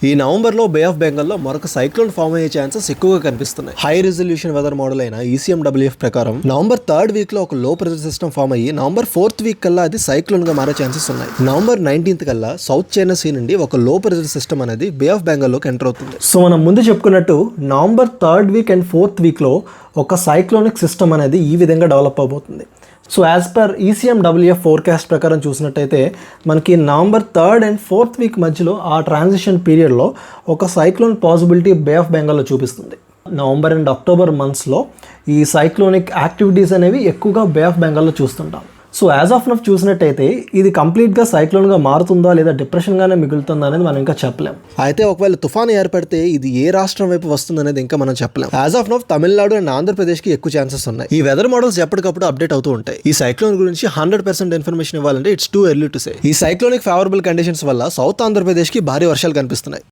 ఈ నవంబర్లో బే ఆఫ్ బెంగాల్లో మరొక సైక్లోన్ ఫామ్ అయ్యే ఛాన్సెస్ ఎక్కువగా కనిపిస్తున్నాయి. హై రిజల్యూషన్ వెదర్ మోడల్ అయిన ECMWF ప్రకారం నవంబర్ 3rd వీక్ లో ఒక లో ప్రెజర్ సిస్టమ్ ఫామ్ అయ్యి నవంబర్ 4th వీక్ కల్లా అది సైక్లోన్ గా మారే ఛాన్సెస్ ఉన్నాయి. నవంబర్ 19th కల్లా సౌత్ చైనా సీ నుండి ఒక లో ప్రెజర్ సిస్టమ్ అనేది బే ఆఫ్ బెంగాల్లోకి ఎంటర్ అవుతుంది. సో మనం ముందు చెప్పుకున్నట్టు November 3rd week and 4th week లో ఒక సైక్లోనిక్ సిస్టమ్ అనేది ఈ విధంగా డెవలప్ అవబోతుంది. So as per ECMWF forecast ప్రకారం చూసినట్టయితే మనకి November 3rd and 4th week మధ్యలో ఆ ట్రాన్సిషన్ పీరియడ్లో ఒక సైక్లోన్ పాసిబిలిటీ బే ఆఫ్ బెంగాల్లో చూపిస్తుంది. నవంబర్ అండ్ అక్టోబర్ మంత్స్లో ఈ సైక్లోనిక్ యాక్టివిటీస్ అనేవి ఎక్కువగా బే ఆఫ్ బెంగాల్లో చూస్తుంటాం. సో యాజ్ ఆఫ్ నఫ్ చూసినట్టయితే ఇది కంప్లీట్గా సైక్లోన్గా మారుతుందా లేదా డిప్రెషన్గానే మిగులుతుందా అనేది మనం ఇంకా చెప్పలేం. అయితే ఒకవేళ తుఫాను ఏర్పడితే ఇది ఏ రాష్ట్రం వైపు వస్తుంది అనేది ఇంకా మనం చెప్పలేం. As of enough Tamil Nadu and ఆంధ్రప్రదేశ్కి ఎక్కువ ఛాన్సెస్ ఉన్నాయి. ఈ వెదర్ మోడల్స్ ఎప్పటికప్పుడు అప్డేట్ అవుతూ ఉంటాయి. ఈ సైక్లోన్ గురించి 100% ఇన్ఫర్మేషన్ ఇవ్వాలంటే it's too early to say. ఈ సైక్లోనిక్ ఫేవరబుల్ కండిషన్స్ వల్ల సౌత్ ఆంధ్రప్రదేశ్కి భారీ వర్షాలు కనిపిస్తున్నాయి.